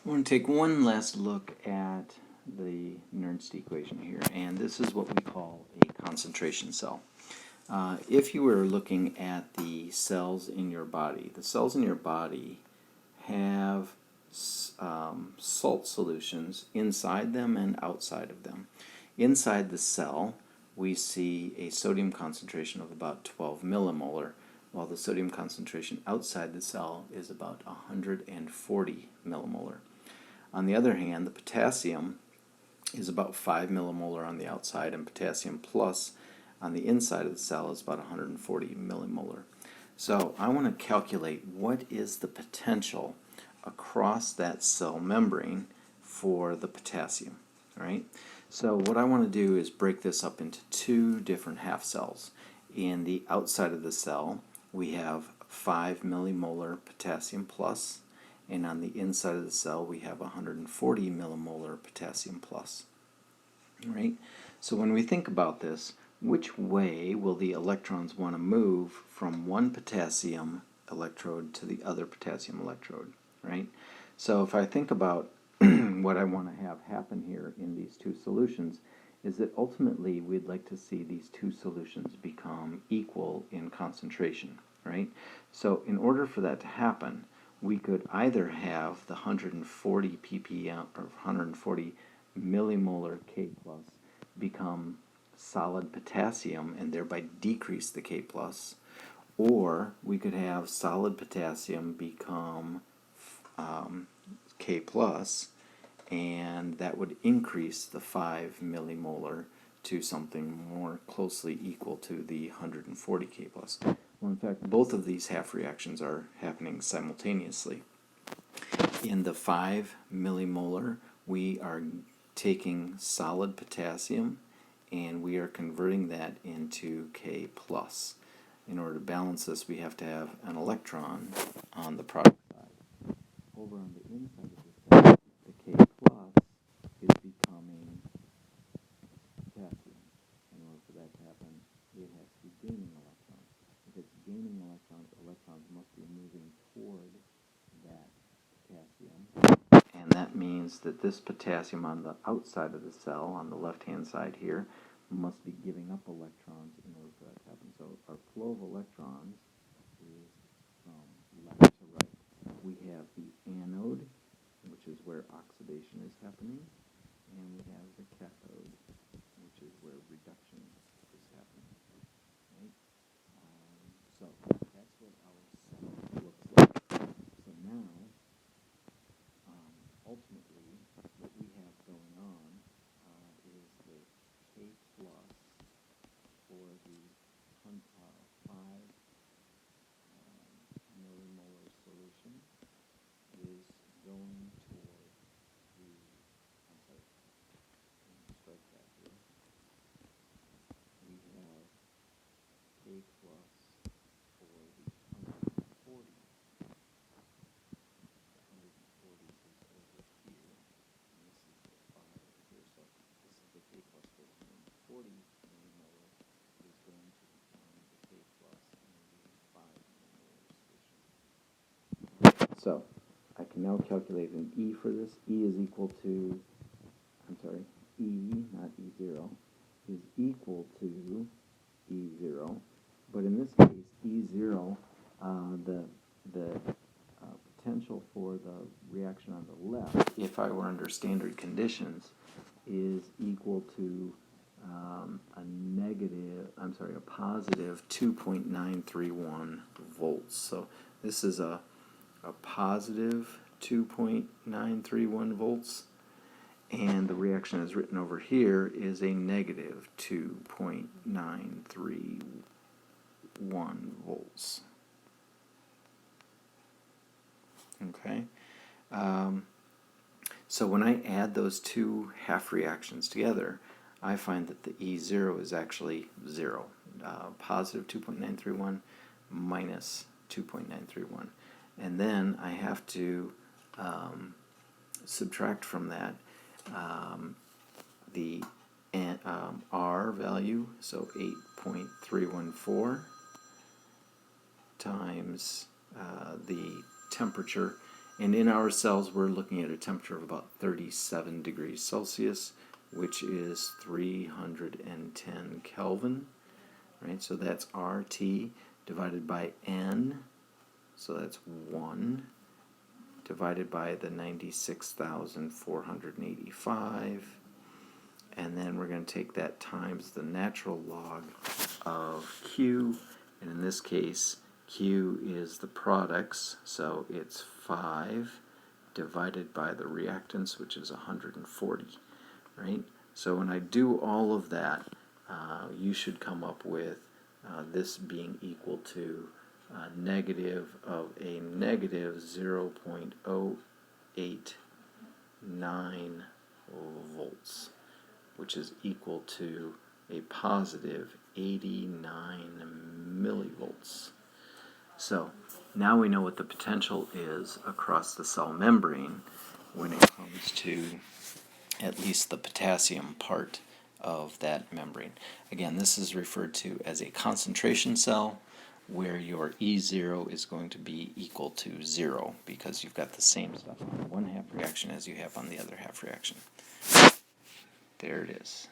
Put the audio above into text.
I want to take one last look at the Nernst equation here, and this is what we call a concentration cell. If you were looking at the cells in your body, the cells in your body have salt solutions inside them and outside of them. Inside the cell, we see a sodium concentration of about 12 millimolar, while the sodium concentration outside the cell is about 140 millimolar. On the other hand, the potassium is about 5 millimolar on the outside, and potassium plus on the inside of the cell is about 140 millimolar. So I want to calculate what is the potential across that cell membrane for the potassium. Right? So what I want to do is break this up into two different half cells. In the outside of the cell, we have 5 millimolar potassium plus, and on the inside of the cell we have 140 millimolar potassium plus. Right? So when we think about this, which way will the electrons want to move from one potassium electrode to the other potassium electrode? Right? So if I think about what I want to have happen here in these two solutions is that ultimately we'd like to see these two solutions become equal in concentration. Right? So in order for that to happen, we could either have the 140 ppm or 140 millimolar K plus become solid potassium and thereby decrease the K plus, or we could have solid potassium become K plus, and that would increase the 5 millimolar to something more closely equal to the 140 K plus. Well, in fact, both of these half reactions are happening simultaneously. In the 5 millimolar, we are taking solid potassium and we are converting that into K plus. In order to balance this, we have to have an electron on the product side. Over on the inside of the cell, the K plus is becoming potassium. In order for that to happen, it has to be gaining electrons. If it's gaining electrons, electrons must be moving toward that potassium. And that means that this potassium on the outside of the cell, on the left-hand side here, must be giving up electrons in order for that to happen. So our flow of electrons is from left to right. We have the anode, which is where oxidation is happening, and we have the cathode, which is where reduction is happening. Right? So that's what our cell looks like. So now, ultimately, what we have going on is the K plus for the 5 millimolar solution is going toward the, I'm sorry, let me strike that here. We have K plus for the 140. The 140 is over here, and this is the 5 over here. So this is the K plus for the 140 millimolar is going to become the K plus in the 5 millimolar solution. So I can now calculate an E for this. E is equal to, E, not E0, is equal to E0. But in this case, E0, the potential for the reaction on the left, if I were under standard conditions, is equal to a positive 2.931 volts. So this is a positive 2.931 volts, and the reaction as written over here is a negative 2.931 volts. Okay? So when I add those two half reactions together, I find that the E0 is actually 0. Positive 2.931 minus 2.931. And then I have to subtract from that the R value, so 8.314 times the temperature, And in our cells, we're looking at a temperature of about 37 degrees Celsius, which is 310 Kelvin. Right? So that's RT divided by N, so that's 1, divided by the 96,485, and then we're going to take that times the natural log of Q, and in this case Q is the products, so it's 5 divided by the reactants, which is 140, right? So when I do all of that, you should come up with this being equal to negative of a negative 0.089 volts, which is equal to a positive 89 millivolts. So now we know what the potential is across the cell membrane when it comes to at least the potassium part of that membrane. Again, this is referred to as a concentration cell, where your E0 is going to be equal to 0 because you've got the same stuff on one half reaction as you have on the other half reaction. There it is.